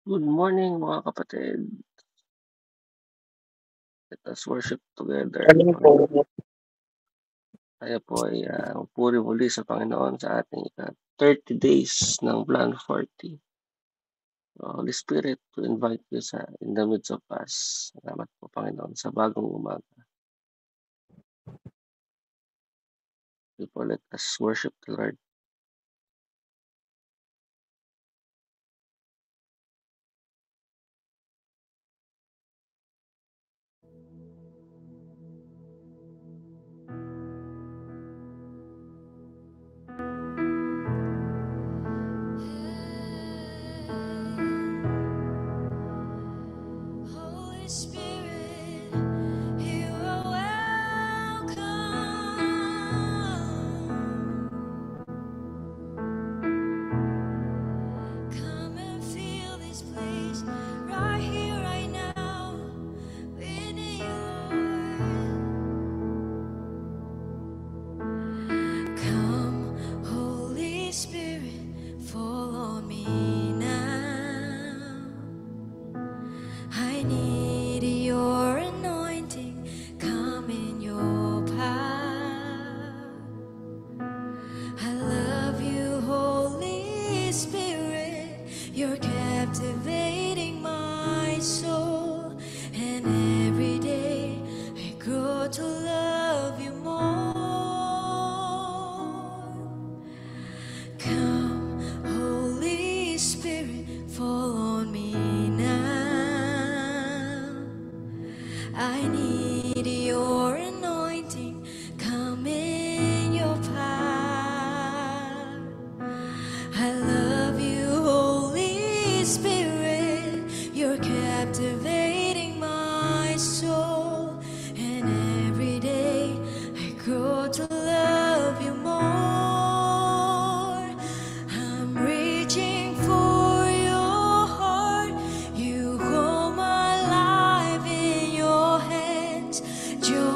Good morning mga kapatid. Let us worship together ang Morning po. Panginoon. Tayo po ay puri muli sa Panginoon sa ating 30 days ng Plan 40. Holy Spirit, to invite you in the midst of us. Salamat po Panginoon sa bagong umaga. People, let us worship the Lord. Holy Spirit, you are welcome. Come and fill this place right here, right now. We need you, Lord. Come, Holy Spirit, fall on me now. I need your anointing. Come in your power. I love you, Holy Spirit. You're captivating my soul. And every day I grow to love you more. Come, Holy Spirit, fall on me now. I need your anointing. Come in your power. I love you, Holy Spirit. You're captivating my soul. And every day I grow to love you more. I'm reaching for your heart. You hold my life in your hands. Joy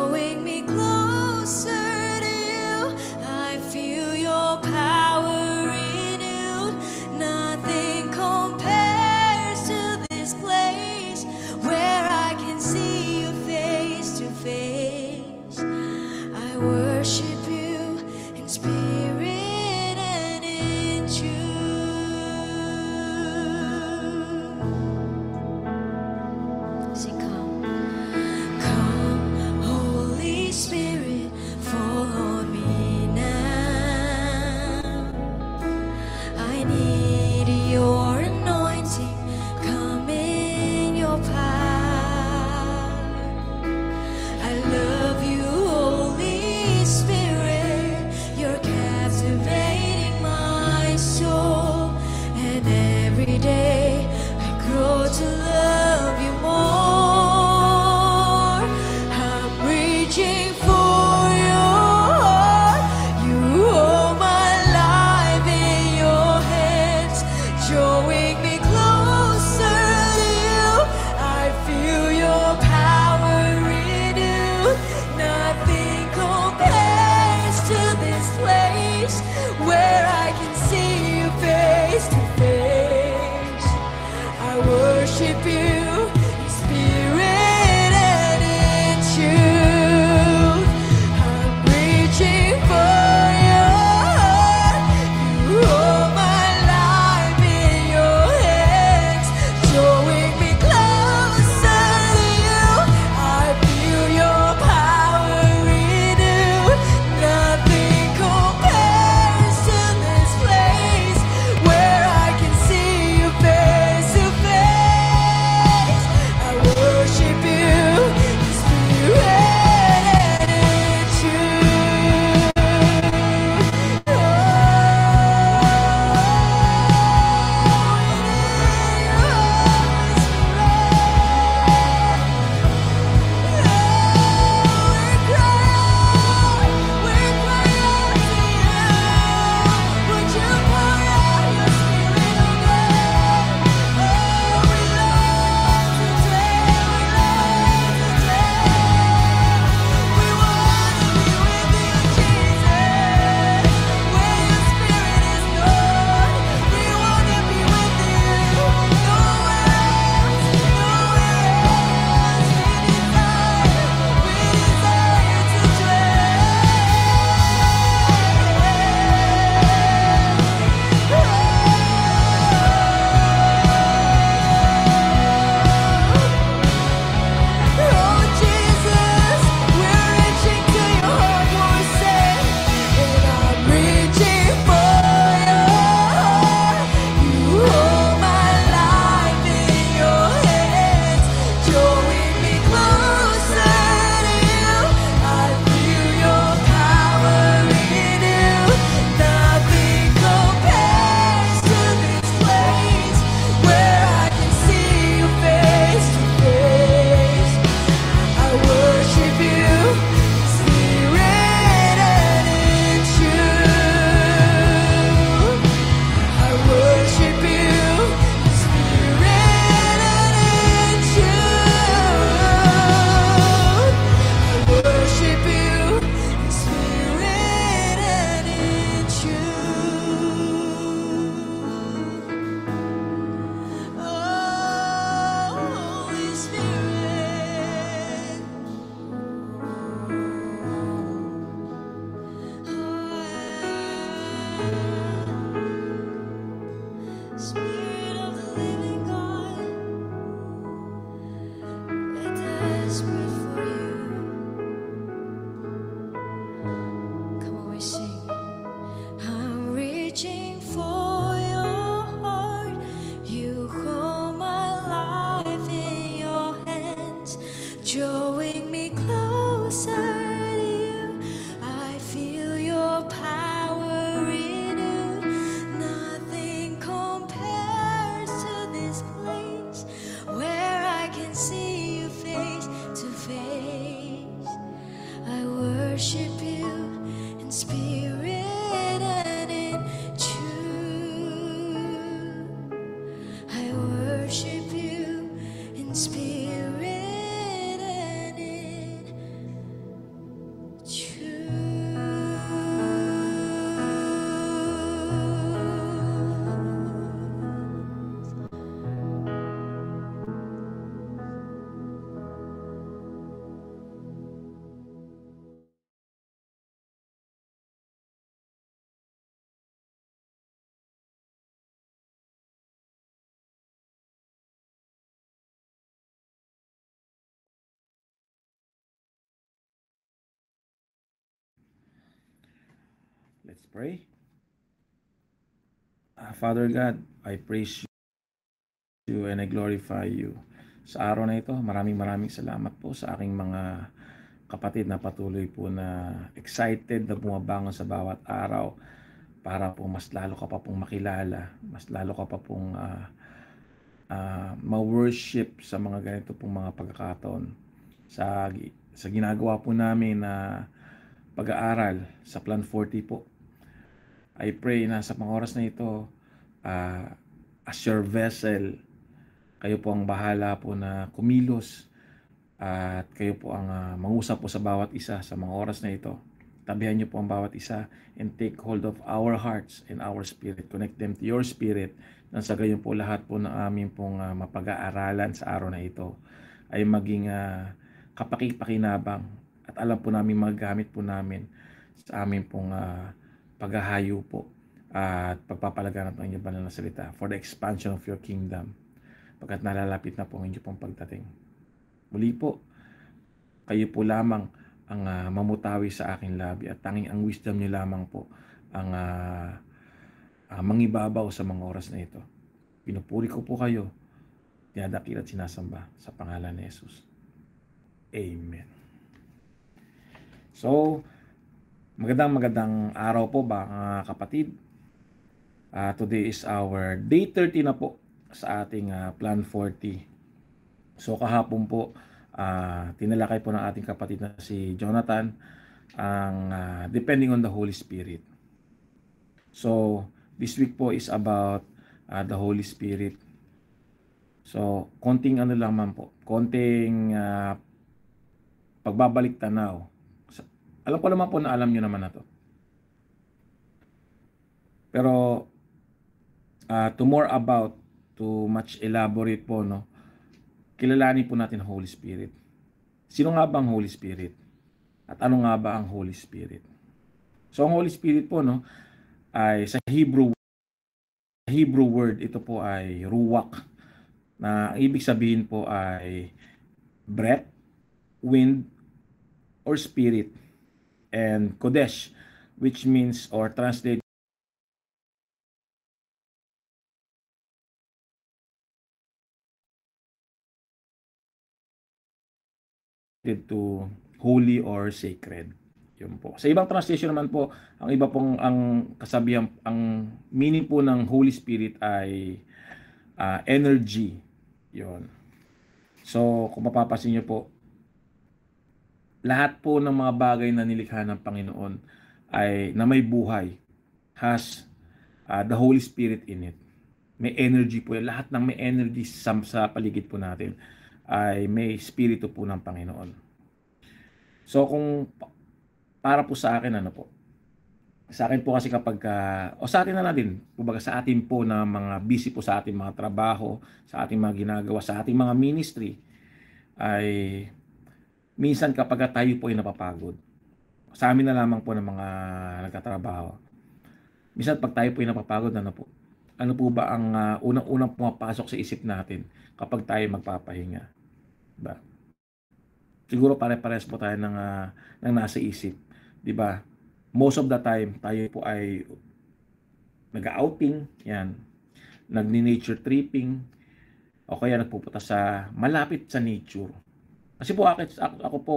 Let's pray. Father God, I praise you and I glorify you. Sa araw na ito, maraming salamat po sa aking mga kapatid na patuloy po na excited na bumabangon sa bawat araw para po mas lalo ka pa pong makilala, mas lalo ka pa pong ma-worship sa mga ganito pong mga pagkakataon. Sa ginagawa po namin na pag-aaral sa Plan 40 po. I pray na sa mga oras na ito, as your vessel, kayo po ang bahala po na kumilos at kayo po ang mangusap po sa bawat isa sa mga oras na ito. Tabihan niyo po ang bawat isa and take hold of our hearts and our spirit. Connect them to your spirit nang sa gayon po lahat po ng aming pong mapag-aaralan sa araw na ito ay maging kapakipakinabang at alam po namin magagamit po namin sa aming pong paghahayo po at pagpapalaganap ng inyong banal na salita for the expansion of your kingdom pagkat nalalapit na po ang inyong pong pagdating. Muli po, kayo po lamang ang mamutawi sa aking labi at tanging ang wisdom niyo lamang po ang mangibabaw sa mga oras na ito. Pinupuri ko po kayo, dinadakil at sinasamba sa pangalan ni Jesus. Amen. So, magandang araw po ba mga kapatid. Today is our day 30 na po sa ating Plan 40. So kahapon po, tinalakay po ng ating kapatid na si Jonathan ang depending on the Holy Spirit. So this week po is about the Holy Spirit. So konting ano lang man po, konting pagbabalik tanaw. Alam ko naman po na alam nyo naman na to. Pero to more about, to much elaborate po, no, kilalanin po natin ang Holy Spirit. Sino nga ba ang Holy Spirit? At ano nga ba ang Holy Spirit? So ang Holy Spirit po, no, ay sa Hebrew word, ito po ay ruach, na ibig sabihin po ay breath, wind, or spirit, and kodesh, which means or translate to holy or sacred. Yun po. Sa ibang translation naman po, ang iba pong ang kasabihan, ang meaning po ng Holy Spirit ay energy. Yun. So, kung mapapansin niyo po, lahat po ng mga bagay na nilikha ng Panginoon ay na may buhay has the Holy Spirit in it. May energy po yan. Lahat ng may energy sa paligid po natin ay may spirito po ng Panginoon. So kung para po sa akin, ano po, sa akin po kasi kapag, o sa atin na lang din, kumbaga sa atin po na mga busy po sa ating mga trabaho, sa ating mga ginagawa, sa ating mga ministry, ay minsan kapag tayo po ay napapagod, sa amin na lamang po ng mga nagtatrabaho, minsan pag tayo po ay napapagod, ano po ba ang unang-unang pumapasok sa isip natin kapag tayo magpapahinga? Diba? Siguro pare-pares po tayo ng nasa isip. Diba? Most of the time, tayo po ay nag-outing, yan, nagni-nature tripping, o kaya nagpupunta sa malapit sa nature. Kasi po ako po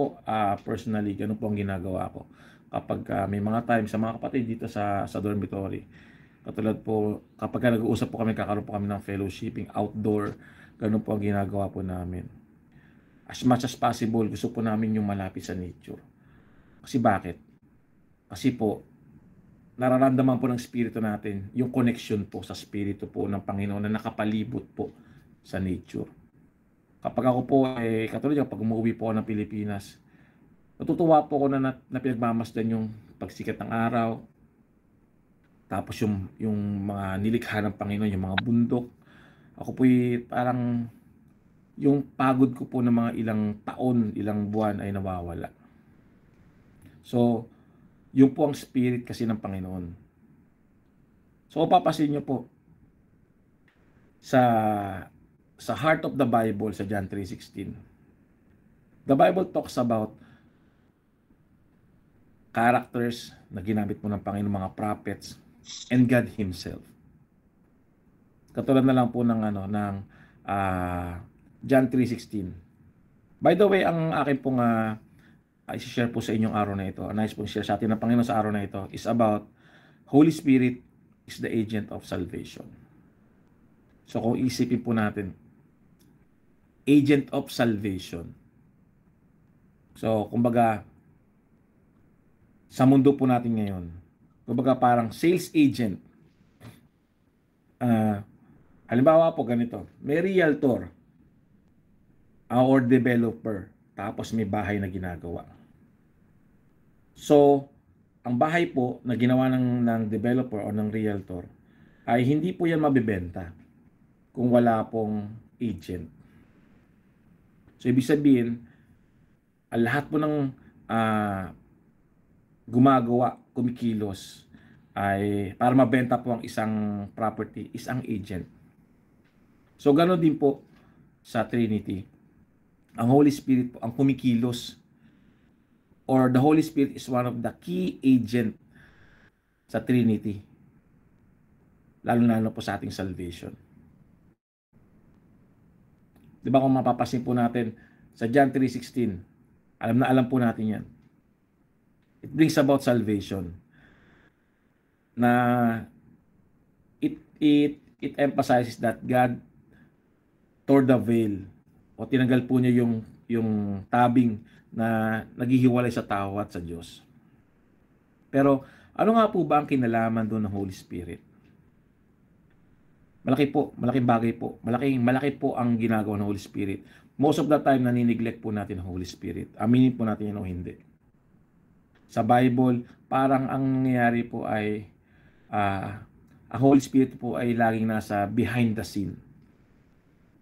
personally, ganun po ang ginagawa ko. Kapag may mga time sa mga kapatid dito sa dormitory, katulad po, kapag nag-uusap po kami, kakaroon po kami ng fellowshipping outdoor, ganun po ang ginagawa po namin. As much as possible, gusto po namin yung malapit sa nature. Kasi bakit? Kasi po, nararamdaman po ng spirito natin yung connection po sa spirito po ng Panginoon na nakapalibot po sa nature. Kapag ako po, katulad yung pag umuwi po ako ng Pilipinas, natutuwa po ako na pinagmamasdan yung pagsikat ng araw, tapos yung mga nilikha ng Panginoon, yung mga bundok. Ako po parang yung pagod ko po ng mga ilang taon, ilang buwan ay nawawala. So, yung po ang spirit kasi ng Panginoon. So, papasin nyo po sa heart of the Bible sa John 3:16. The Bible talks about characters na ginamit po ng Panginoon, mga prophets, and God Himself. Katulad na lang po ng John 3:16. By the way, ang akin pong i-share po sa inyong araw na ito, nice pong share sa atin ng Panginoon sa araw na ito, is about Holy Spirit is the agent of salvation. So kung isipin po natin, agent of salvation. So kumbaga, sa mundo po natin ngayon, kumbaga parang sales agent. Halimbawa po ganito, may realtor or developer, tapos may bahay na ginagawa. So, ang bahay po na ginawa ng developer o ng realtor ay hindi po yan mabibenta kung wala pong agent. So, ibig sabihin, lahat po ng gumagawa, kumikilos, ay para mabenta po ang isang property, isang agent. So, gano'n din po sa Trinity. Ang Holy Spirit po ang kumikilos, or the Holy Spirit is one of the key agent sa Trinity, lalo-lalo po sa ating salvation. Diba kung mapapasin po natin sa John 3:16, alam po natin yan. It brings about salvation. Na it emphasizes that God tore the veil, o tinanggal po niya yung tabing na naghihiwalay sa tao at sa Diyos. Pero ano nga po ba ang kinalaman doon ng Holy Spirit? Malaking bagay po. Malaki po ang ginagawa ng Holy Spirit. Most of the time, nanineglect po natin ang Holy Spirit. Aminin po natin yan o hindi. Sa Bible, parang ang nangyayari po ay ang Holy Spirit po ay laging nasa behind the scene.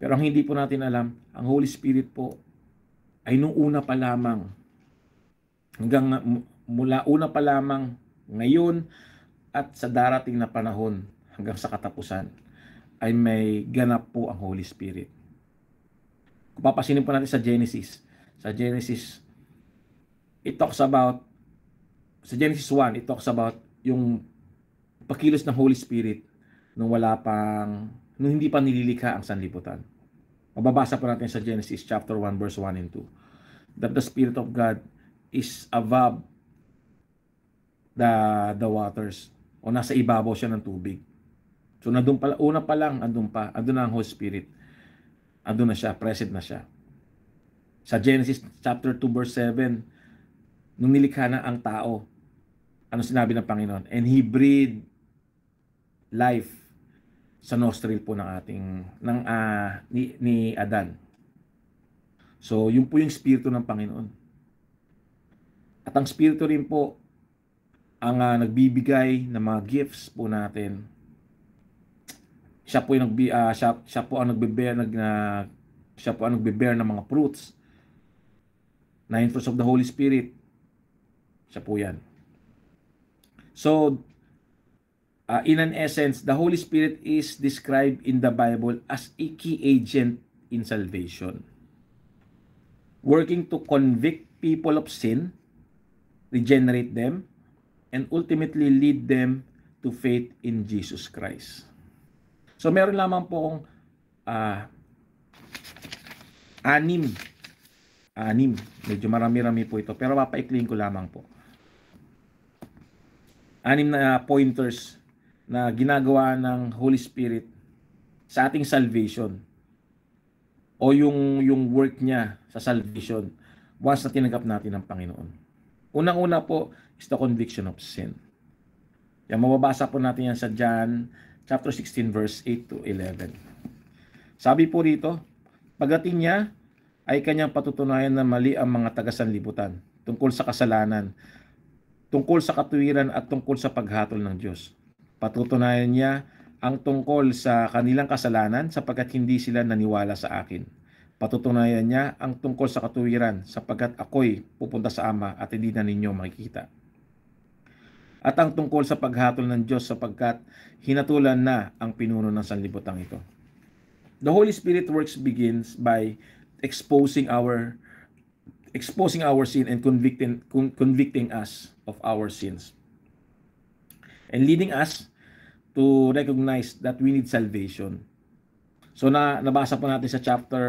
Pero ang hindi po natin alam, ang Holy Spirit po ay nung una pa lamang, mula una pa lamang, ngayon at sa darating na panahon hanggang sa katapusan, ay may ganap po ang Holy Spirit. Kung papasinin po natin sa Genesis, it talks about, sa Genesis 1, it talks about yung pagkilos ng Holy Spirit nung hindi pa nililikha ang sanlibutan. Mababasa po natin sa Genesis chapter 1 verse 1 and 2 that the Spirit of God is above the waters, o nasa ibabaw siya ng tubig. So nandun pala, una pa lang andun na ang Holy Spirit. Andun na siya, present na siya. Sa Genesis chapter 2 verse 7, nung nilikha na ang tao. Ano sinabi ng Panginoon? And He breathed life sa nostril po ng ni Adan. So, yun po yung Espiritu ng Panginoon. At ang Espiritu rin po ang nagbibigay ng mga gifts po natin. Siya po yung siya po ang nagbe-bear ng mga fruits. 9 fruits of the Holy Spirit. Siya po yan. So, in an essence, the Holy Spirit is described in the Bible as a key agent in salvation, working to convict people of sin, regenerate them, and ultimately lead them to faith in Jesus Christ. So meron lamang pong anim, medyo marami-rami po ito, pero papaikliin ko lamang po. 6 na pointers na ginagawa ng Holy Spirit sa ating salvation, o yung work niya sa salvation once na tinanggap natin ng Panginoon. Unang-una po is the conviction of sin. Yan, mababasa po natin yan sa John chapter 16 verse 8 to 11. Sabi po rito, pagdating niya ay kanyang patutunayan na mali ang mga taga-sanlibutan tungkol sa kasalanan, tungkol sa katuwiran at tungkol sa paghatol ng Diyos. Patutunayan niya ang tungkol sa kanilang kasalanan sapagkat hindi sila naniwala sa akin. Patutunayan niya ang tungkol sa katuwiran sapagkat ako'y pupunta sa Ama at hindi na ninyo makikita. At ang tungkol sa paghatol ng Diyos sapagkat hinatulan na ang pinuno ng sanlibutan ito. The Holy Spirit works begins by exposing our sin and convicting us of our sins, and leading us to recognize that we need salvation. So nabasa po natin sa chapter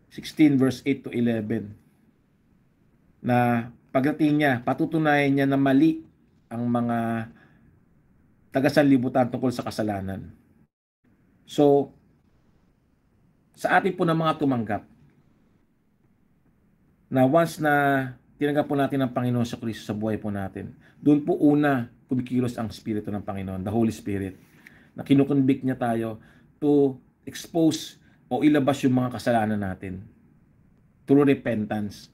16 verse 8 to 11 na pagdating niya, patutunayan niya na mali ang mga taga-sanlibutan tungkol sa kasalanan. So sa atin po ng mga tumanggap na once na tinanggap po natin ang Panginoon sa Kristo sa buhay po natin, doon po una kumikilos ang Espiritu ng Panginoon, the Holy Spirit, na kinukonvict niya tayo to expose o ilabas yung mga kasalanan natin through repentance.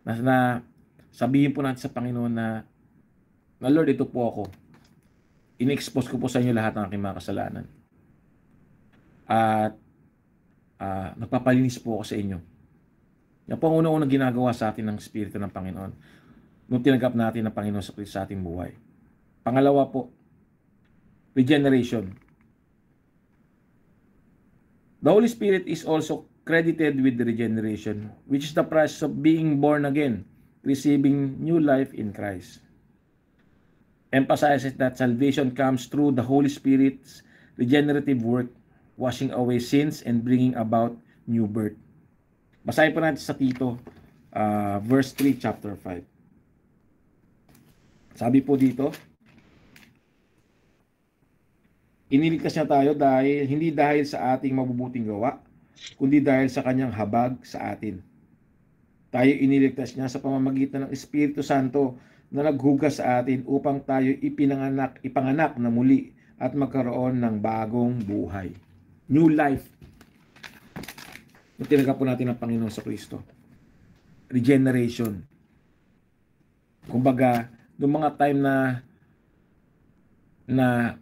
Na sabihin po natin sa Panginoon na Lord, ito po ako. In-expose ko po sa inyo lahat ng aking mga kasalanan. At nagpapalinis po ako sa inyo. Yan po ang unang-unang ginagawa sa atin ng Espiritu ng Panginoon nung tinanggap natin ang Panginoon sa Kristo sa ating buhay. Pangalawa po, regeneration. The Holy Spirit is also credited with the regeneration, which is the process of being born again, receiving new life in Christ. Emphasizes that salvation comes through the Holy Spirit's regenerative work, washing away sins and bringing about new birth. Basahin po natin sa Tito, verse 3, chapter 5. Sabi po dito, iniligtas niya tayo hindi dahil sa ating mabubuting gawa, kundi dahil sa kanyang habag sa atin. Tayo iniligtas niya sa pamamagitan ng Espiritu Santo na naghugas sa atin upang tayo ipanganak na muli at magkaroon ng bagong buhay. New life. Nung tinanggap po natin ang Panginoon sa Kristo. Regeneration. Kumbaga, noong mga time na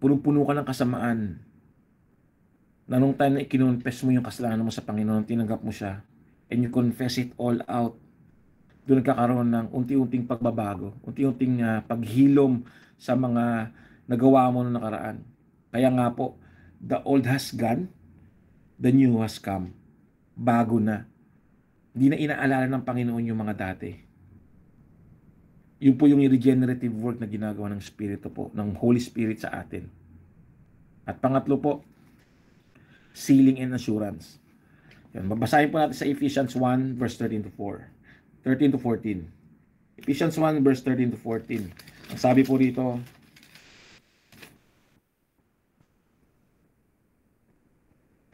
puno-puno ka ng kasamaan, na nung time na ikinonfess mo yung kasalanan mo sa Panginoon, tinanggap mo siya, and you confess it all out, doon nagkakaroon ng unti-unting pagbabago, unti-unting paghilom sa mga nagawa mo noong nakaraan. Kaya nga po, the old has gone, the new has come. Bago na. Hindi na inaalala ng Panginoon yung mga dati. Yun po yung regenerative work na ginagawa ng Espiritu po, ng Holy Spirit sa atin. At pangatlo po, sealing and assurance. Yan, babasahin po natin sa Ephesians 1 verse 13 to 14. Ephesians 1 verse 13 to 14. Ang sabi po rito,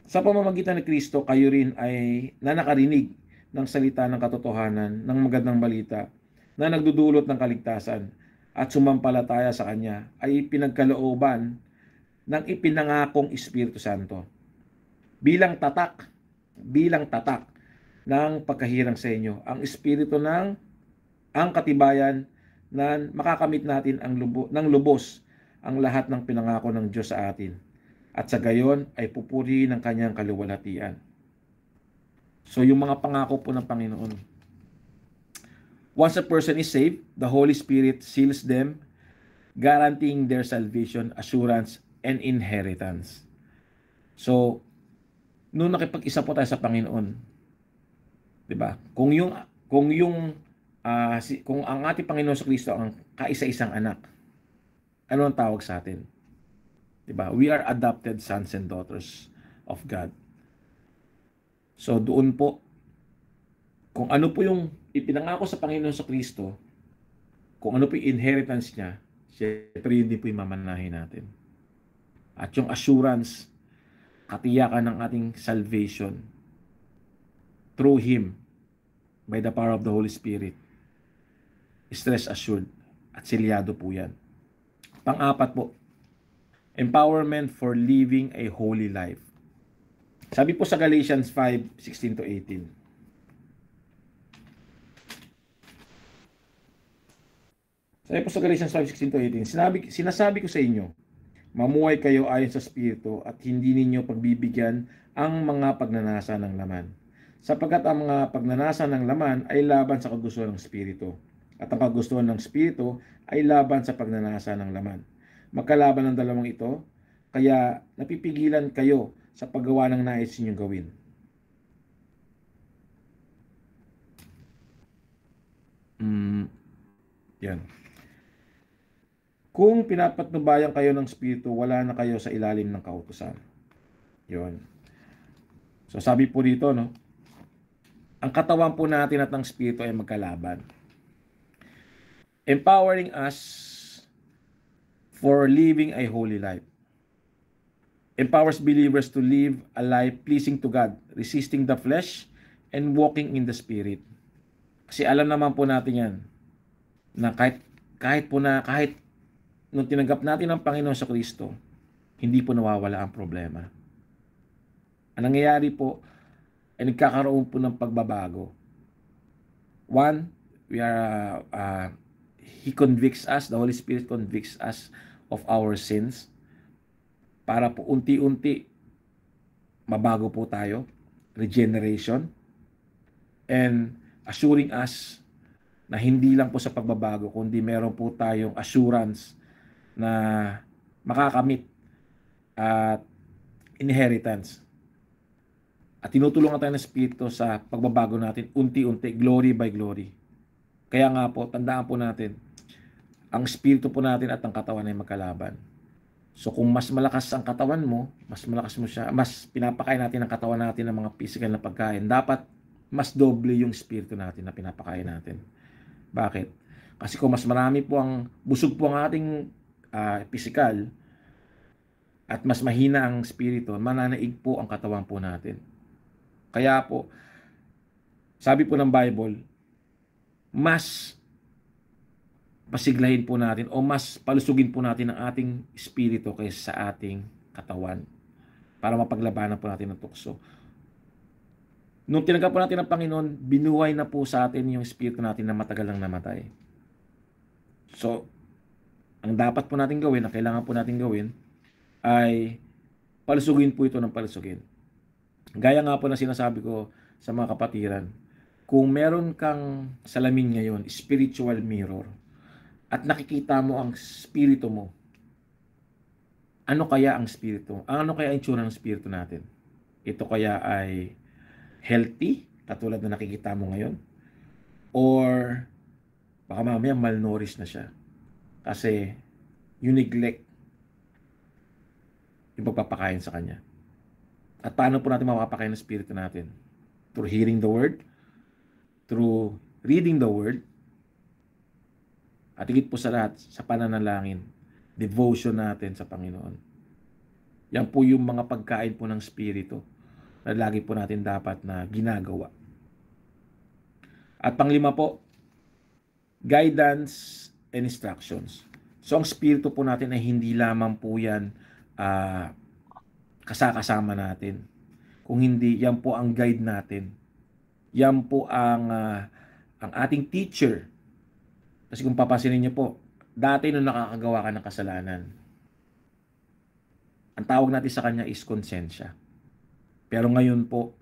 sa pamamagitan ni Kristo, kayo rin ay nakarinig ng salita ng katotohanan, ng magandang balita na nagdudulot ng kaligtasan at sumampalataya sa Kanya ay pinagkalooban ng ipinangakong Espiritu Santo bilang tatak ng pagkahirang sa inyo, ang Espiritu ang katibayan na makakamit natin ng lubos ang lahat ng pinangako ng Diyos sa atin, at sa gayon ay pupurihin ng Kanyang kaluwalhatian. So yung mga pangako po ng Panginoon, once a person is saved, the Holy Spirit seals them, guaranteeing their salvation, assurance, and inheritance. So, nung nakipag-isa po tayo sa Panginoon, 'di ba? Kung ang ating Panginoon sa Kristo ang kaisa-isang anak, ano ang tawag sa atin? 'Di ba? We are adopted sons and daughters of God. So doon po, kung ano po yung ipinangako sa Panginoon sa Kristo, kung ano po yung inheritance niya, syempre yun din po yung mamanahin natin. At yung assurance, katiyakan ng ating salvation through Him, by the power of the Holy Spirit, stress assured at silyado po yan. Pang-apat po, empowerment for living a holy life. Sabi po sa Galatians 5:16-18. Sabi po sa Galatians 5:16-18, sinasabi ko sa inyo, mamuhay kayo ayon sa Espiritu at hindi ninyo pagbibigyan ang mga pagnanasa ng laman. Sapagkat ang mga pagnanasa ng laman ay laban sa kagustuhan ng Espiritu, at ang kagustuhan ng Espiritu ay laban sa pagnanasa ng laman. Magkalaban ang dalawang ito, kaya napipigilan kayo sa paggawa ng nais ninyong gawin. Yan. Kung pinapatnubayan kayo ng Espiritu, wala na kayo sa ilalim ng kautusan. Yun. So sabi po dito, no, ang katawan po natin at ng Espiritu ay magkalaban. Empowering us for living a holy life. Empowers believers to live a life pleasing to God, resisting the flesh, and walking in the Spirit. Kasi alam naman po natin yan, na kahit nung tinanggap natin ang Panginoon sa Kristo, hindi po nawawala ang problema. Ang nangyayari po, ay nagkakaroon po ng pagbabago. One, He convicts us, the Holy Spirit convicts us of our sins, para po unti-unti mabago po tayo, regeneration, and assuring us na hindi lang po sa pagbabago, kundi meron po tayong assurance na makakamit at inheritance. At tinutulungan tayo ng Espiritu sa pagbabago natin unti-unti, glory by glory. Kaya nga po, tandaan po natin, ang Espiritu po natin at ang katawan ay magkalaban. So kung mas malakas ang katawan mo, mas malakas mo siya, mas pinapakain natin ang katawan natin ng mga physical na pagkain, dapat mas doble yung Espiritu natin na pinapakain natin. Bakit? Kasi kung mas marami po busog po ang ating physical, at mas mahina ang Espiritu, mananaig po ang katawan po natin. Kaya po, sabi po ng Bible, mas pasiglahin po natin o mas palusugin po natin ang ating espiritu kaysa sa ating katawan para mapaglabanan po natin ang tukso. Nung tinanggap po natin ang Panginoon, binuhay na po sa atin yung espiritu natin na matagal nang namatay. So, ang dapat po natin gawin, ang kailangan po natin gawin, ay palusugin po ito ng palusugin. Gaya nga po na sinasabi ko sa mga kapatiran, kung meron kang salamin ngayon, spiritual mirror, at nakikita mo ang spirito mo, ano kaya ang spirito? Ano kaya ang itsura ng spirito natin? Ito kaya ay healthy, katulad na nakikita mo ngayon? Or baka mamaya malnourished na siya kasi you neglect yung pagpapakain sa kanya. At paano po natin mapapakain ng spirito natin? Through hearing the word, through reading the word, at higit po sa lahat, sa pananalangin, devotion natin sa Panginoon. Yan po yung mga pagkain po ng Espiritu na lagi po natin dapat na ginagawa. At panglima po, guidance and instructions. So ang spirito po natin ay hindi lamang po yan kasama natin. Kung hindi, yan po ang guide natin. Yan po ang ating teacher. Kasi kung papasinin niyo po, dati nung nakakagawa ka ng kasalanan, ang tawag natin sa kanya is konsensya. Pero ngayon po,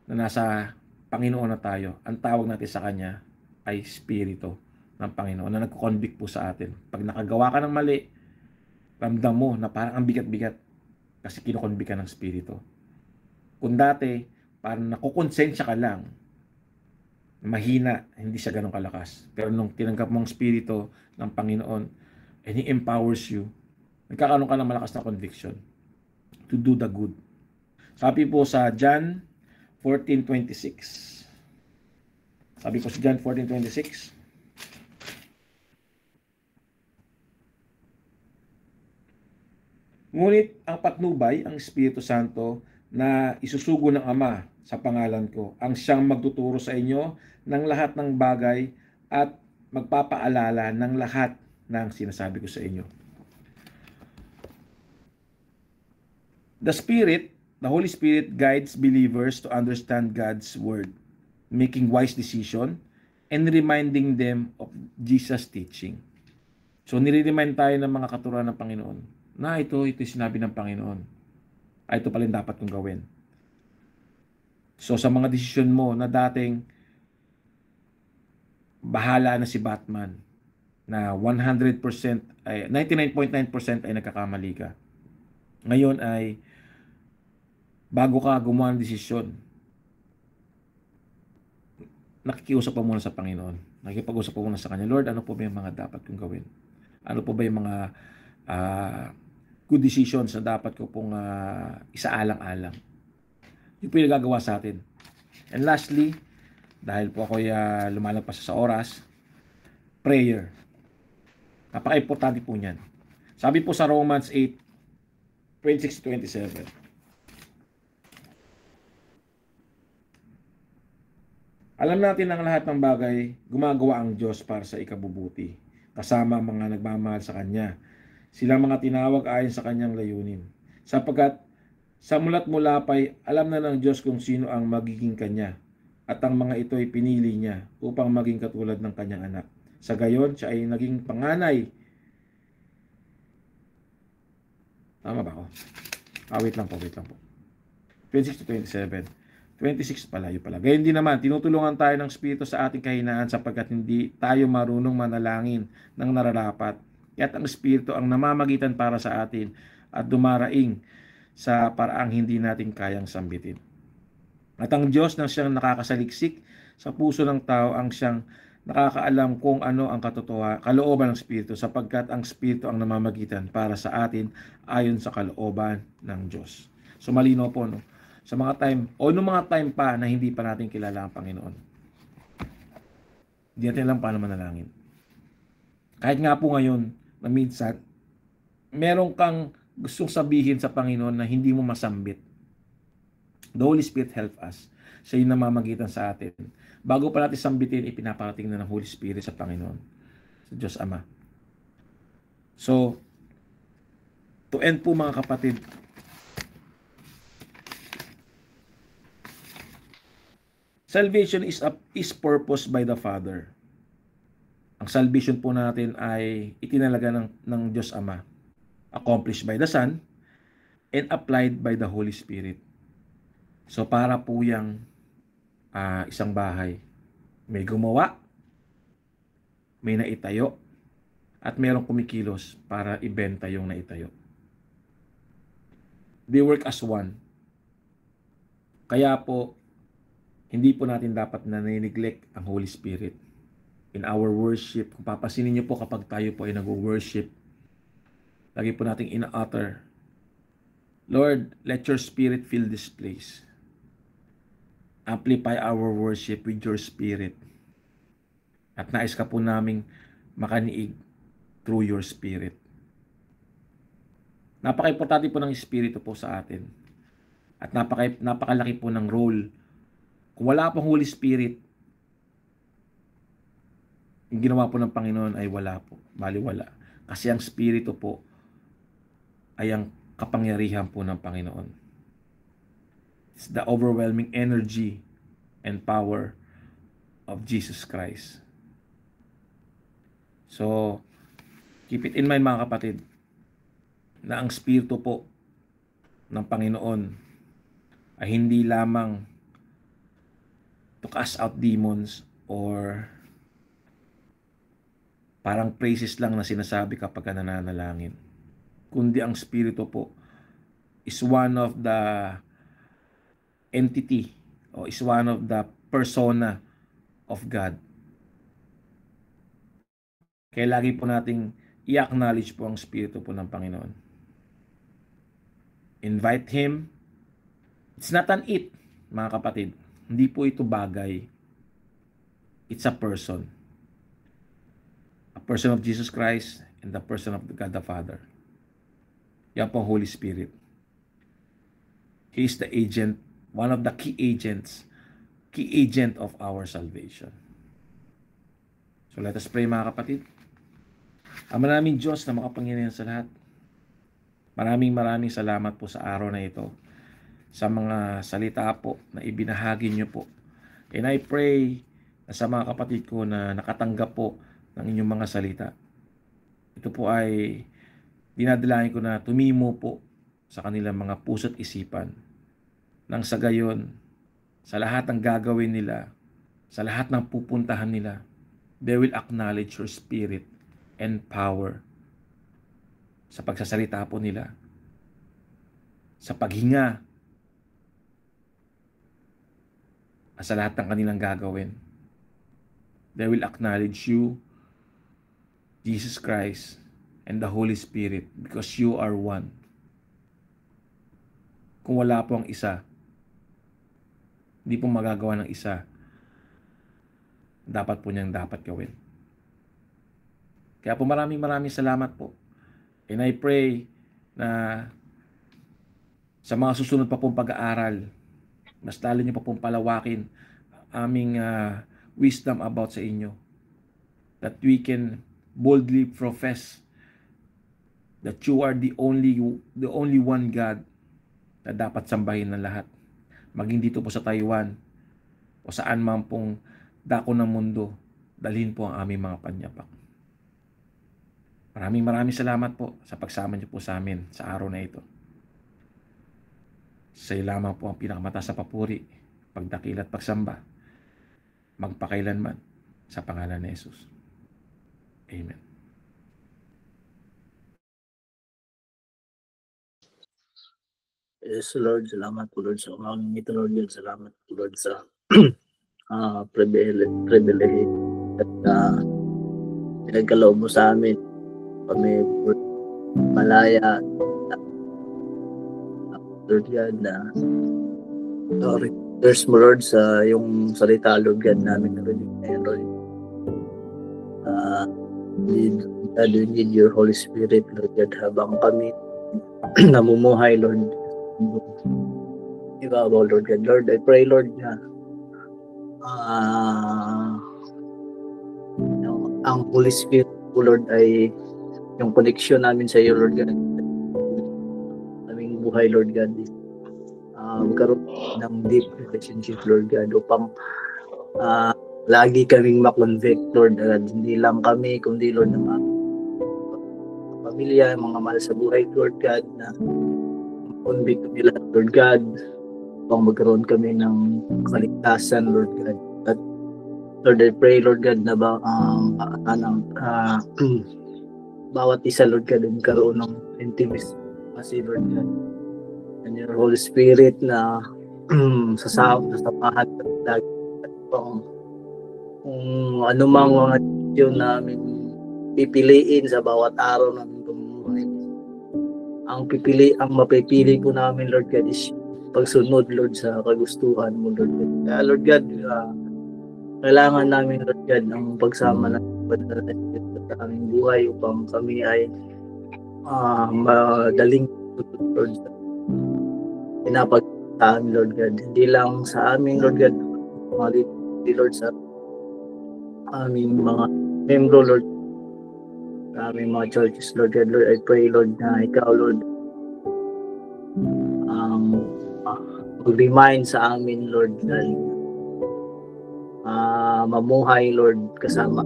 na nasa Panginoon na tayo, ang tawag natin sa kanya ay spirito ng Panginoon na nagko-convict po sa atin. Pag nakagawa ka ng mali, ramdam mo na parang ang bigat-bigat kasi kinokonvict ka ng spirito. Kung dati, parang nakukonsensya ka lang, mahina, hindi siya ganun kalakas. Pero nung tinanggap mong spirito ng Panginoon and He empowers you, nagkakaroon ka ng malakas na conviction to do the good. Sabi po sa John 14:26. Sabi ko sa John 14:26. Ngunit ang patnubay, ang Espiritu Santo na isusugo ng Ama sa pangalan ko, ang siyang magtuturo sa inyo ng lahat ng bagay at magpapaalala ng lahat ng sinasabi ko sa inyo. The Holy Spirit guides believers to understand God's Word, making wise decision and reminding them of Jesus' teaching. So nire-remind tayo ng mga katuruan ng Panginoon na ito sinabi ng Panginoon. Ito pala yung dapat kong gawin. So sa mga desisyon mo na dating bahala na si Batman, na 100% ay 99.9% ay nagkakamali ka. Ngayon ay bago ka gumawa ng desisyon, nakikiusap pa muna sa Panginoon. Nakikipag-usap pa muna sa Kanya, Lord, ano po ba yung mga dapat kong gawin? Ano po ba yung mga good decisions na dapat ko pong isaalang-alang? Yun po yung nagagawa sa atin. And lastly, dahil po ako lumalagpas sa oras, prayer. Napaka-importante po niyan. Sabi po sa Romans 8:26-27. Alam natin ang lahat ng bagay, gumagawa ang Diyos para sa ikabubuti, kasama ang mga nagmamahal sa Kanya. Silang mga tinawag ayon sa Kanyang layunin. Sapagkat sa mulat mula pa'y alam na ng Diyos kung sino ang magiging Kanya, at ang mga ito ay pinili Niya upang maging katulad ng Kanyang anak. Sa gayon, siya ay naging panganay. Tama ba ako? Wait lang po. 26-27. 26 pala, yun pala. Gayon din naman, tinutulungan tayo ng Espiritu sa ating kahinaan sapagkat hindi tayo marunong manalangin ng nararapat. Kaya't ang Espiritu ang namamagitan para sa atin at dumaraing sa paraang hindi natin kayang sambitin. At ang Diyos nang siyang nakakasaliksik sa puso ng tao ang siyang nakakaalam kung ano ang kalooban ng Espiritu sapagkat ang Espiritu ang namamagitan para sa atin ayon sa kalooban ng Diyos. So malino po, no? Sa mga time, o noong mga time pa na hindi pa natin kilala ang Panginoon. Hindi natin alam paano manalangin. Kahit nga po ngayon, na minsan, meron kang gustong sabihin sa Panginoon na hindi mo masambit. The Holy Spirit help us. Siya yung namamagitan sa atin. Bago pa natin sambitin, ipinaparating na ng Holy Spirit sa Panginoon, sa Diyos Ama. So, to end po mga kapatid, salvation is purposed by the Father. Ang salvation po natin ay itinalaga ng Diyos Ama, accomplished by the Son, and applied by the Holy Spirit. So para po yung isang bahay, may gumawa, may naitayo, at mayroong kumikilos para ibenta yung naitayo. They work as one. Kaya po, hindi po natin dapat na neglect ang Holy Spirit in our worship. Kung papasinin niyo po kapag tayo po ay nag-worship, lagi po nating ina-utter, Lord, let your Spirit fill this place. Amplify our worship with your Spirit. At nais ka po naming makaniig through your Spirit. Napaka-importante po ng Espiritu po sa atin. At napakalaki po ng role. Kung wala pong Holy Spirit, yung ginawa po ng Panginoon ay wala po, baliwala. Kasi ang Espiritu po ay ang kapangyarihan po ng Panginoon. It's the overwhelming energy and power of Jesus Christ. So, keep it in mind mga kapatid, na ang Espiritu po ng Panginoon ay hindi lamang to cast out demons or parang praises lang na sinasabi kapag nananalangin. Kundi ang Espiritu po is one of the entity o is one of the persona of God. Kaya lagi po nating i-acknowledge po ang Espiritu po ng Panginoon. Invite Him. It's not an it, mga kapatid. Hindi po ito bagay. It's a person. A person of Jesus Christ and the person of God the Father. Yan po ang Holy Spirit. He is the agent, one of the key agent of our salvation. So let us pray mga kapatid. Ama naming Diyos na makapangyarihan sa lahat, maraming salamat po sa araw na ito, sa mga salita po na ibinahagi niyo po. And I pray na sa mga kapatid ko na nakatanggap po ng inyong mga salita, ito po ay dinadalain ko na tumimo po sa kanilang mga puso't isipan. Nang sa gayon, sa lahat ng gagawin nila, sa lahat ng pupuntahan nila, they will acknowledge your Spirit and power sa pagsasalita po nila, sa paghinga, at sa lahat ng kanilang gagawin. They will acknowledge you, Jesus Christ, and the Holy Spirit, because you are one. Kung wala po ang isa, hindi po magagawa ng isa, dapat po niyang dapat gawin. Kaya po maraming salamat po. And I pray na sa mga susunod pa pong pag-aaral, mas lalo niyo pa pong palawakin aming wisdom about sa inyo, that we can boldly profess that you are the only one God na dapat sambahin ng lahat. Maging dito po sa Taiwan o saan man pong dako ng mundo, dalhin po ang aming mga panyapak. Maraming salamat po sa pagsama niyo po sa amin sa araw na ito. Sa iyo lamang po ang pinakamataas na papuri, pagdakil at pagsamba, magpakailanman, sa pangalan ni Jesus. Amen. Yes, Lord, salamat po Lord sa umagang ito, Lord. Salamat po Lord sa privilege at pinagkaloob mo sa amin. Kami malaya, Lord God, na there's mo Lord sa yung salita, Lord God, namin narinig ngayon, Lord. We need your Holy Spirit, Lord God, habang kami namumuhay, Lord. Ibabaw, Lord God. Lord, I pray, Lord, na ang Holy Spirit, Lord, ay yung connection namin sa iyo, Lord God. Aming buhay, Lord God. Magkaroon ng deep relationship, Lord God, upang lagi kaming makonvict, Lord God. Hindi lang kami, kundi, Lord, ng mga pamilya, mga mahal sa buhay, Lord God, na convict kami lahat, Lord God, upang magkaroon kami ng kaligtasan, Lord God. At Lord, I pray, Lord God, na bawat isa, Lord God, magkaroon ng intimacy, Lord God. And your Holy Spirit na sasamahan lagi kung anumang mga desisyon namin pipiliin sa bawat araw namin pamumuhay. Ang mapipili po namin, Lord God, is pagsunod, Lord, sa kagustuhan mo, Lord God. Kaya, Lord God, kailangan namin, Lord God, ang pagsama ng sa aming buhay upang kami ay madaling Lord, pinapagtaan, Lord God. Hindi lang sa amin, Lord God, Lord, sa aming mga membro, Lord, sa aming mga churches, Lord God. Lord, I pray, Lord, na ikaw, Lord, mag-remind sa amin, Lord, na mamuhay, Lord, kasama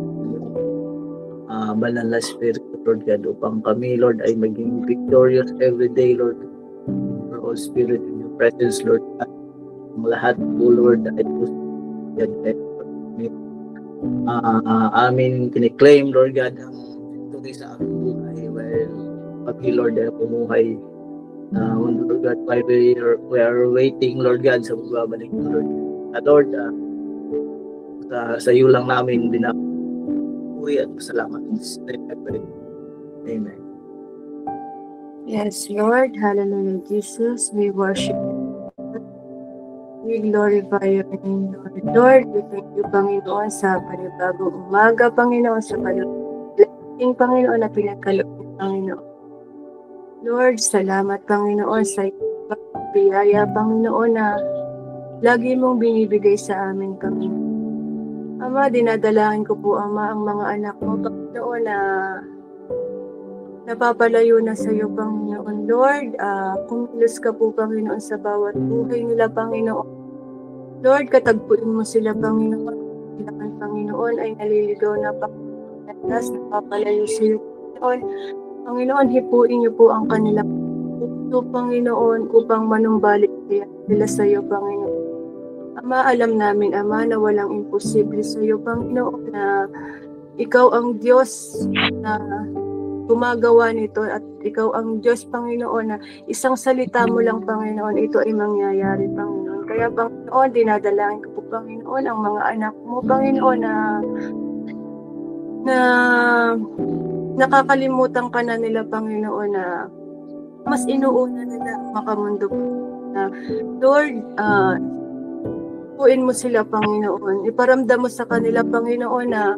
banal na Spirit, Lord God, upang kami, Lord, ay maging victorious every day, Lord. For all Spirit in your presence, Lord. At ang lahat po, Lord, ay amin kiniklaim, Lord God, ang victory sa aming buhay while kami, Lord, ay pumuhay. Lord God, while we are waiting, Lord God, sa magbabalik ng Lord. At Lord, sa iyo lang namin dinapuri at pasalamat. Amen. Yes, Lord. Hallelujah, Jesus. We worship you. We glorify your name, Lord. Lord, we thank you, Panginoon, sa panibagong umaga, Panginoon, sa blessing, Panginoon, na pinagkaloob ng Panginoon. Lord, salamat, Panginoon, sa biyaya, Panginoon, na lagi mong binibigay sa amin, Panginoon. Ama, dinadalangin ko po, Ama, ang mga anak mo, Panginoon, na napapalayo na sa iyo, Panginoon. Lord, kumilos ka po, Panginoon, sa bawat buhay nila, Panginoon. Lord, katagpuin mo sila, Panginoon. Sila, Panginoon, ay naliligaw na, Panginoon, napapalayo sa iyo, Panginoon. Panginoon, hipuin niyo po ang kanilang puso, Panginoon, upang manumbalik sila sa iyo, Panginoon. Ama, alam namin, Ama, na walang imposible sa iyo, Panginoon, na ikaw ang Diyos na gumagawa nito at ikaw ang Diyos, Panginoon, na isang salita mo lang, Panginoon, ito ay mangyayari, Panginoon. Kaya, Panginoon, dinadalangin ko po, Panginoon, ang mga anak mo, Panginoon, na nakakalimutan ka na nila, Panginoon, na mas inuuna nila makamundo po. Lord, puin mo sila, Panginoon. Iparamdam mo sa kanila, Panginoon, na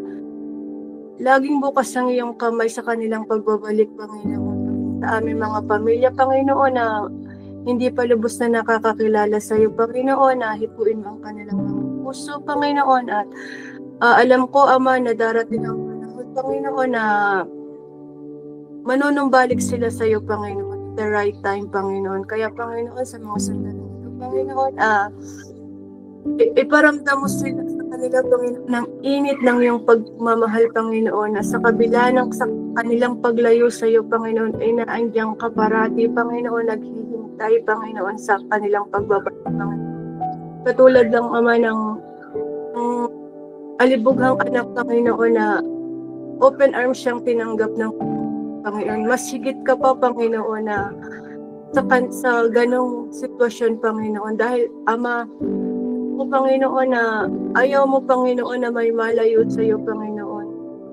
laging bukas ang iyong kamay sa kanilang pagbabalik, Panginoon. Sa aming mga pamilya, Panginoon, na hindi pa lubos na nakakakilala sa iyo, Panginoon, na hipuin mo ang kanilang mga puso, Panginoon. At alam ko, Ama, na darating ang panahon, Panginoon, na manunumbalik sila sa iyo, Panginoon, at the right time, Panginoon. Kaya, Panginoon, sa mga sandali ito, Panginoon, iparamdam mo sila sa kanila, Panginoon, ng init ng iyong pagmamahal, Panginoon, na sa kabila ng sa kanilang paglayo sa iyo, Panginoon, ay naandiyan ka parati, Panginoon, naghihintay, Panginoon, sa kanilang pagbabalik, Panginoon. Katulad lang, Ama, ng alibughang anak, Panginoon, na open arms siyang tinanggap ng Panginoon. Mas higit ka pa, Panginoon, na sa ganong sitwasyon, Panginoon, dahil, Ama, Panginoon, na ayaw mo, Panginoon, na may malayo sa iyo, Panginoon.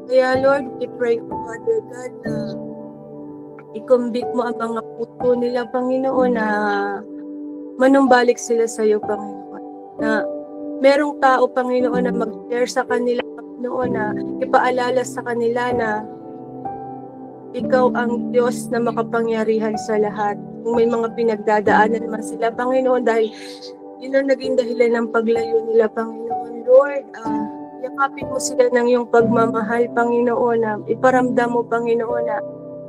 Kaya, Lord, we pray, Father God, na i-convict mo ang mga puso nila, Panginoon, na manumbalik sila sa iyo, Panginoon. Na merong tao, Panginoon, na mag-share sa kanila, Panginoon, na ipaalala sa kanila na ikaw ang Diyos na makapangyarihan sa lahat. Kung may mga pinagdadaanan man sila, Panginoon, dahil yun ang naging dahilan ng paglayo nila, Panginoon. Lord, yakapin mo sila ng iyong pagmamahal, Panginoon, na iparamdam mo, Panginoon, na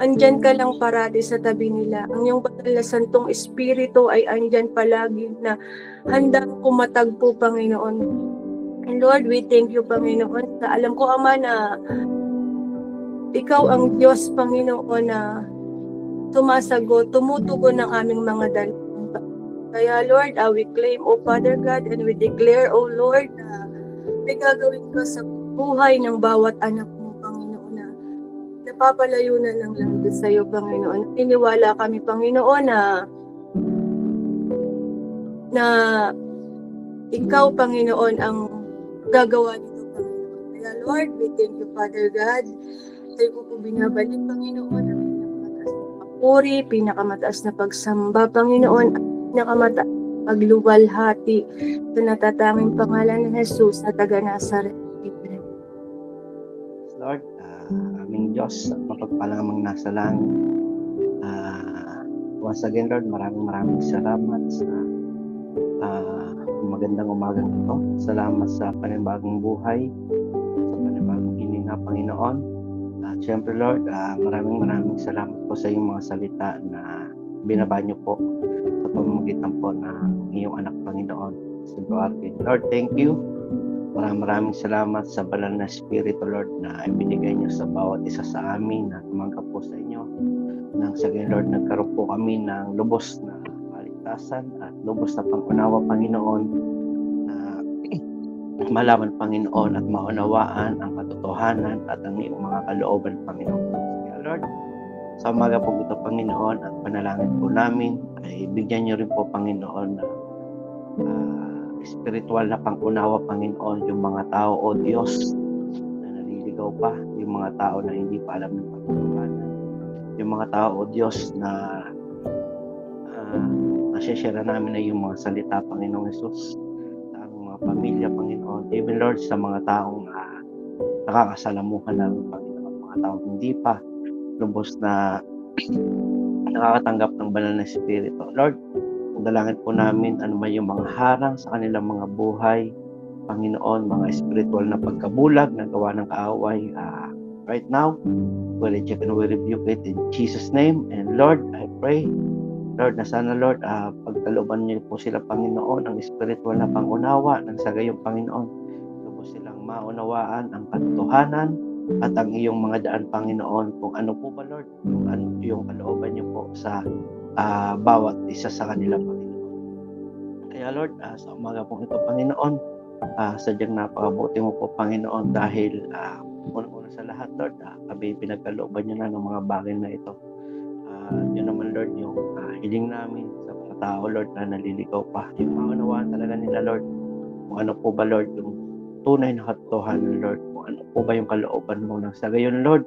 andyan ka lang parati sa tabi nila. Ang iyong banal na santong espiritu ay andyan palagi na handang kumatagpo, Panginoon. And Lord, we thank you, Panginoon, sa alam ko, Ama, na ikaw ang Diyos, Panginoon, na sumasagot, tumutugon ng aming mga dalangin. Kaya, Lord, we claim, O Father God, and we declare, O Lord, na may gagawin ka sa buhay ng bawat anak mo, Panginoon, na napapalayo na ng langit sa iyo, Panginoon. Iniwala kami, Panginoon, na ikaw, Panginoon, ang gagawa nito, Panginoon. Kaya, Lord, we thank you, Father God. Sa'yo ko binabalik, Panginoon, ang pinakamataas na papuri, pinakamataas na pagsamba, Panginoon, pinakamataas pagluwalhati sa natatanging pangalan ni Jesus na taga Nazaret. Lord, aming Diyos at mapagpalamang nasa langit. Once again, Lord, maraming salamat sa magandang umagang ito. Salamat sa panibagong buhay, sa panibagong hininga, Panginoon. At syempre Lord, maraming salamat po sa iyong mga salita na binaba niyo po sa pamamagitan po ng iyong anak Panginoon, si Arvin. Lord, thank you. Maraming salamat sa banal na Espiritu, Lord, na ibinigay niyo sa bawat isa sa amin na tumanggap po sa inyo. Nang sa gayon, Lord, nagkaroon po kami ng lubos na kaligtasan at lubos na pangunawa, Panginoon, na malaman, Panginoon, at maunawaan ang katotohanan at ang iyong mga kalooban, Panginoon. Kaya, Lord, sa umaga po ito, Panginoon, at panalangin po namin, ay bigyan niyo rin po, Panginoon, na spiritual na pangunawa, Panginoon, yung mga tao, O Diyos, na naliligaw pa, yung mga tao na hindi pa alam ng katotohanan, yung mga tao, O Diyos, na nasishare namin na yung mga salita, Panginoong Jesus, sa aming mga pamilya, Panginoon, even Lord, sa mga taong nakakasalamuhan namin, Panginoon, mga taong hindi pa lubos na nakakatanggap ng banal na Espiritu. Lord, dalangin po namin ano man yung mga harang sa kanilang mga buhay, Panginoon, mga spiritual na pagkabulag na gawa ng kaaway. Right now, we reject and we rebuke it in Jesus' name. And Lord, I pray, Lord, na sana, Lord, pagkalooban niyo po sila, Panginoon, ang spiritual na pangunawa ng sa gayong, Panginoon. Lubos silang maunawaan ang katotohanan at ang iyong mga daan, Panginoon, kung ano po ba, Lord, kung ano yung kalooban niyo po sa bawat isa sa kanila, Panginoon. Kaya Lord, sa umaga pong ito, Panginoon, sadyang napakabuti mo po, Panginoon, dahil una sa lahat, Lord, kami pinagkalooban niyo na ng mga bagay na ito. Yun naman, Lord, yung hiling namin sa mga tao, Lord, na naliligaw pa. Yung maunawaan talaga nila, Lord, kung ano po ba, Lord, yung tunay na katotohanan, Lord, kung ano po ba yung kalooban mo nang sa gayon, Lord,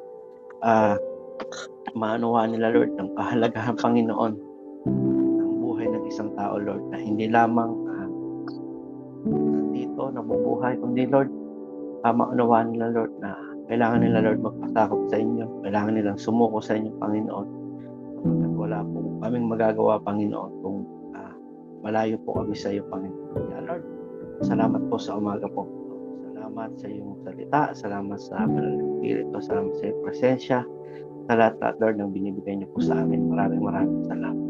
maunawaan nila, Lord, ng kahalagahan, Panginoon, ng buhay ng isang tao, Lord, na hindi lamang dito nabubuhay, kundi, Lord, maunawaan nila, Lord, na kailangan nila, Lord, magpasakop sa inyo, kailangan nilang sumuko sa inyo, Panginoon, sapagkat wala po kaming magagawa, Panginoon, kung malayo po kami sa iyo, Panginoon. Kaya, Lord, salamat po sa umaga po. Salamat sa iyong salita, salamat sa banal na Espiritu, salamat sa iyong presensya, sa lahat, Lord, ng binibigay niyo po sa amin. Maraming salamat.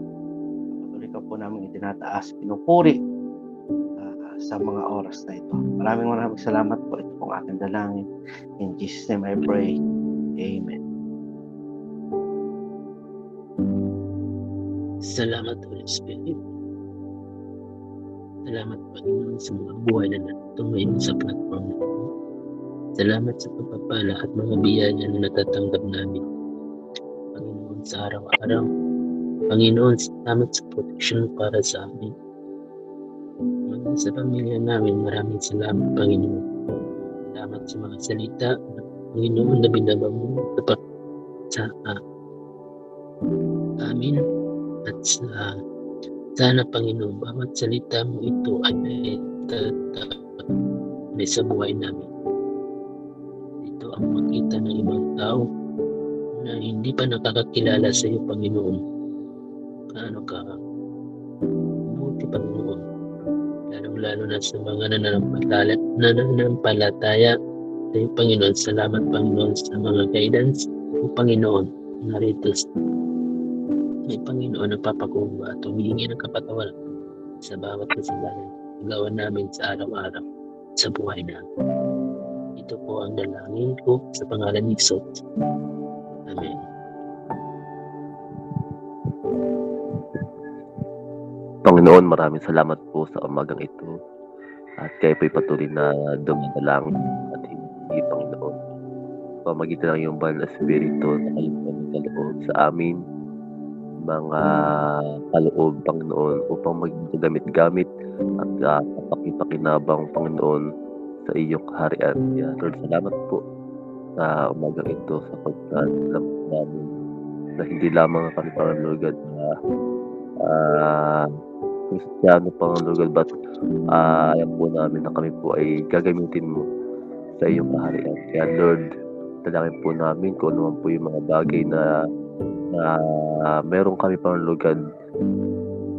Patuloy ka po namin itinataas, pinupuri sa mga oras na ito. Maraming salamat po. Ito pong aking dalangin. In Jesus' name I pray. Amen. Salamat, Holy Spirit. Salamat, Panginoon, sa mga buhay na natutumayin sa platform na ito. Salamat sa pagpapala at mga biyaya na natatanggap namin, Panginoon, sa araw-araw. Panginoon, salamat sa protection para sa amin. Sa pamilya namin, maraming salamat, Panginoon. Salamat sa mga salita, Panginoon, na binaba mo sa amin. At sana, Panginoon, bawat salita mo ito ay tatapos sa buhay namin. Ito ang makita ng ibang tao na hindi pa nakakakilala sa iyo, Panginoon. Paano ka buti, Panginoon, lalong-lalo na sa mga nananampalataya sa iyo, Panginoon. Salamat, Panginoon, sa mga guidance o, Panginoon, narito may Panginoon nagpapakumbaba at humihingi ng kapatawaran sa bawat kasalanan na gawa namin sa araw-araw sa buhay namin. Ito po ang dalangin ko sa pangalan ni Jesus. Amen. Panginoon, maraming salamat po sa umagang ito at kayo po'y patuloy na dumadalangin at hindi, Panginoon. Pamagitan ng iyong banal na Espiritu na kayo po nagkaloob sa amin mga kaloob, Panginoon, upang maging gamit-gamit at kapakipakinabang, Panginoon, sa iyong kaharian. Kaya, Lord, salamat po sa umagang ito sapagkat alam namin na hindi lamang kami, Panginoon, na Kristiyano, Panginoon, but alam po namin na kami po ay gagamitin mo sa iyong kaharian. Kaya, Lord, dalangin po namin kung ano po yung mga bagay na meron kami, Panginoon,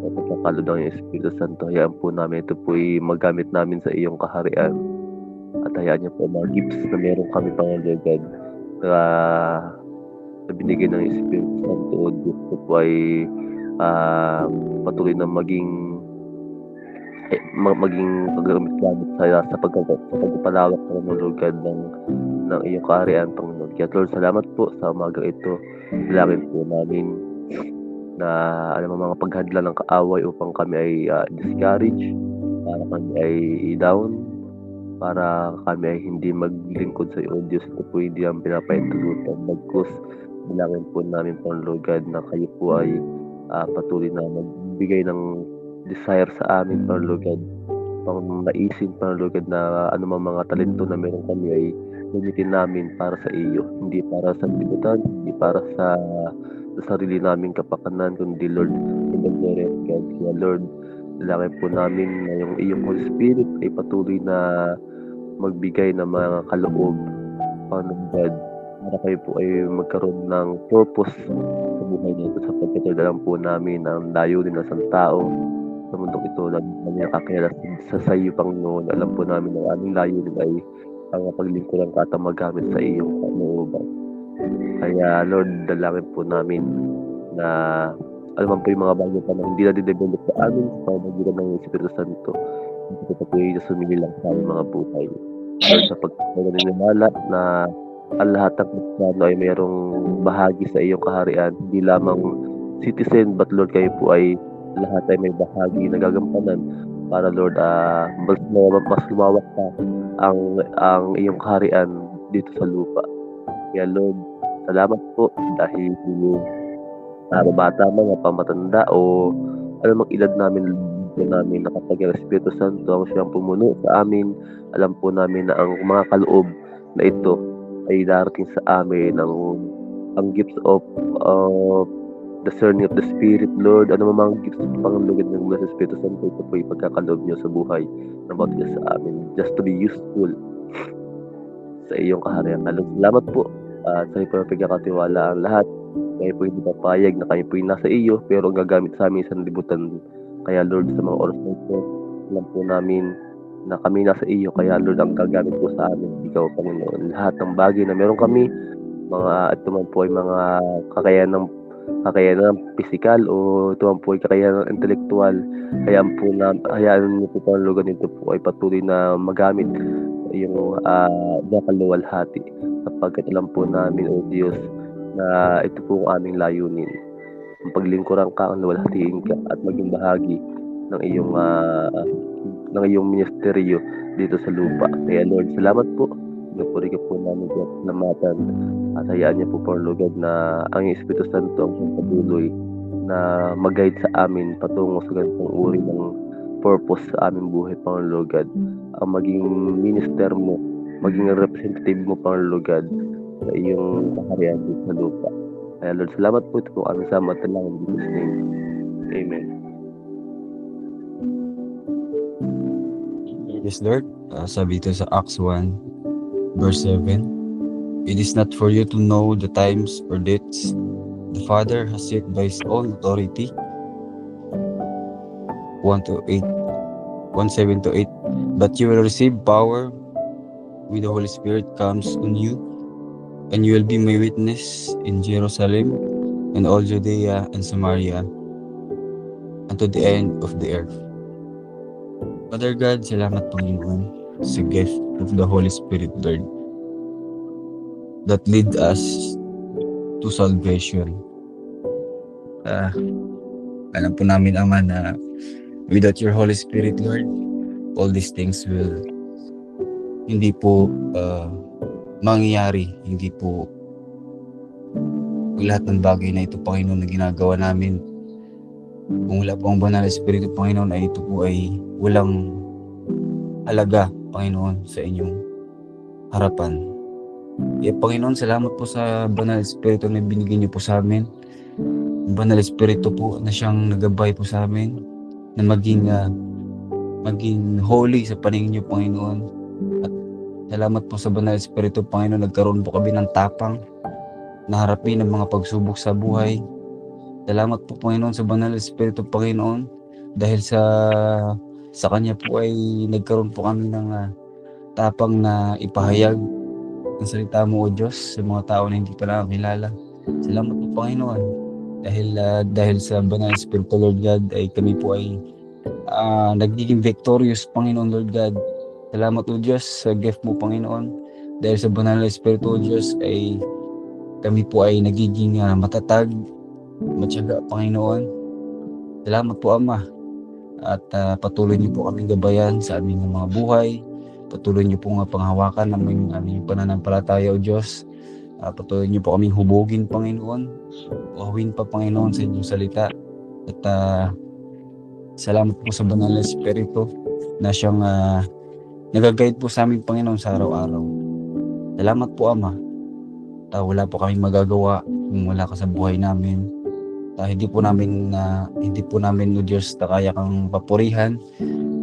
at pagkakalod ng Espiritu Santo. Hayaan po namin ito po ay magamit namin sa iyong kaharian. at hayaan niyo po ang mga gifts na meron kami, Panginoon God, na binigay ng Espiritu Santo o Diyos po ay patuloy na maging paggamit-gamit sa pagpapalawak, Panginoon God, ng iyong kaharian, Panginoon. Kaya Lord, salamat po sa umaga ito. Bilangin po namin na alam mo mga paghadla ng kaaway upang kami ay discourage, para kami ay down, para kami ay hindi maglingkod sa iyo, Diyos. Ito po hindi ang pinapaintulutan. Bagkus, bilangin po namin, Panginoon God, na kayo po ay patuloy na magbigay ng desire sa amin, Panginoon God, pang naisin, Panginoon God, na anumang mga talento na meron kami ay gamitin namin para sa iyo, hindi para sa libutan, hindi para sa sarili naming kapakanan, kundi Lord, in the glory of God. Kaya Lord, dalangin po namin na yung iyong Holy Spirit ay patuloy na magbigay ng mga kaloob, Panginoon God, para kayo po ay magkaroon ng purpose sa buhay nito, sapagkat alam po namin ang layunin ng isang tao sa mundong ito na kami nakakilala sa iyo, Panginoon. Alam po namin ang aming layunin ay ang paglingkuran ka at magamit sa iyong kalooban. Kaya Lord, dalangin po namin na alam po yung mga bagay pa na hindi na didevelop sa amin sa pamagitan ng Espiritu Santo, hindi ko pa po yung sumilang sa aming mga buhay. Lord, sa pagkakaniniwala na ang lahat ng Kristiyano ay mayroong bahagi sa iyong kaharian, hindi lamang citizen, but Lord, kayo po ay lahat ay may bahagi na gagampanan para Lord, mas lumawak pa ang iyong kaharian dito sa lupa. Kaya Lord, salamat po dahil bata, mga pamatanda o anumang edad namin na kapag ang Espiritu Santo ang siyang pumuno sa amin, alam po namin na ang mga kaloob na ito ay darating sa amin ang gifts of discerning of the Spirit, Lord. Ano mga gifts ng Panginoon ng Blessed Espiritu Santo, ito po ipagkakaloob niyo sa buhay ng bawat isa sa amin, just to be useful sa iyong kaharian. Salamat po sa iyong pagkakatiwala ang lahat. Kayo po hindi papayag na kayo po yung nasa iyo, pero ang gagamit sa amin sa libutan. Kaya Lord, sa mga oras na ito, alam po namin na kami nasa iyo. Kaya Lord, ang gagamit po sa amin, ikaw, Panginoon. Lahat ng bagay na meron kami, ito man po ay mga kakayanang physical o ito man po ay kakayanang intellectual. Hayaan niyo po, Panginoon, ito po ay patuloy na magamit yung nakaluwalhati, sapagkat alam po namin, O Diyos, na ito po ang aming layunin, ang paglingkuran ka, ang luwalhatiin ka at maging bahagi ng iyong ministeryo dito sa lupa. Kaya Lord, salamat po. Pinupuri ka po namin at namatan at hayaan niyo po, Lord God, na ang Espiritu Santo ang patuloy na mag-guide sa amin patungo sa ganitong uri ng purpose sa aming buhay, Lord God. Ang maging minister mo, maging representative mo, Lord God, sa iyong kaharian dito sa lupa. Kaya Lord, salamat po. Ito po aming salamat na lang in Jesus' name. Amen. Yes, Lord. Sabi ito sa Acts 1, verse 7. It is not for you to know the times or dates the Father has set by His own authority. 1:7-8. But you will receive power when the Holy Spirit comes on you, and you will be my witness in Jerusalem and all Judea and Samaria and to the end of the earth. Father God, salamat, Panginoon, sa gift of the Holy Spirit, Lord, that lead us to salvation. Alam po namin, Ama, na without your Holy Spirit, Lord, all these things will hindi po mangyayari. Hindi po lahat ng bagay na ito, Panginoon, na ginagawa namin, kung wala po ang Banal na Espiritu, Panginoon, ay ito po ay walang halaga, Panginoon, sa inyong harapan. Panginoon, salamat po sa Banal na Espiritu na binigay niyo po sa amin. Ang Banal na Espiritu po na siyang nagabay po sa amin na maging holy sa paningin niyo, Panginoon. At salamat po sa Banal na Espiritu, Panginoon, nagkaroon po kami ng tapang na harapin ang mga pagsubok sa buhay. Salamat po, Panginoon, sa Banal na Espiritu, Panginoon, dahil sa Kanya po ay nagkaroon po kami ng tapang na ipahayag ang salita mo, O Diyos, sa mga tao na hindi pa nakakilala. Salamat po, Panginoon. Dahil sa Banal na Espiritu, Lord God, ay kami po ay nagiging victorious, Panginoon, Lord God. Salamat, O Diyos, sa gift mo, Panginoon. Dahil sa Banal na Espiritu, O Diyos, ay kami po ay nagiging matatag, matyaga, Panginoon. Salamat po, Ama. At patuloy niyo po kaming gabayan sa aming mga buhay. Patuloy niyo po nga panghawakan ng aming pananampalataya, O Diyos. Patuloy niyo po kaming hubugin, Panginoon. Uwawin pa, Panginoon, sa inyong salita. At salamat po sa Banal na Espiritu na siyang nag-guide po sa amin, Panginoon, sa araw-araw. Salamat po, Ama. Wala po kaming magagawa kung wala ka sa buhay namin. Hindi po namin, O Diyos, kaya kang papurihan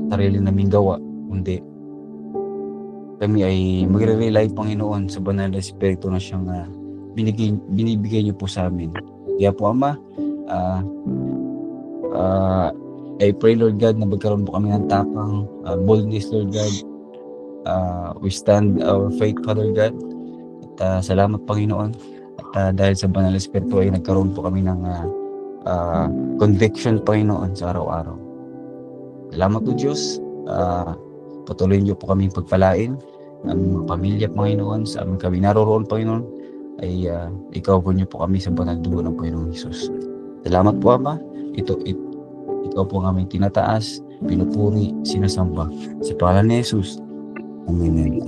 sarili naming gawa, kundi kami ay magre-rely, Panginoon, sa Banal na Espiritu na siyang binibigay niyo po sa amin. Kaya po, Ama, I pray, Lord God, na magkaroon po kami ng tapang boldness, Lord God. We stand our faith, Father God. At salamat, Panginoon. At dahil sa Banal na Espiritu ay nagkaroon po kami ng conviction, Panginoon, sa araw-araw. Salamat po, Diyos. Patuloy niyo po kami pagpalain. Ang pamilya, Panginoon, sa aming kami naroroon, Panginoon, ay ikaw po niyo po kami sa banal dugo ng Panginoong Hesus. Salamat po, Ama. Ikaw po ang aming tinataas, pinupuri, sinasamba. Sa pangalan ni Jesus. Amen.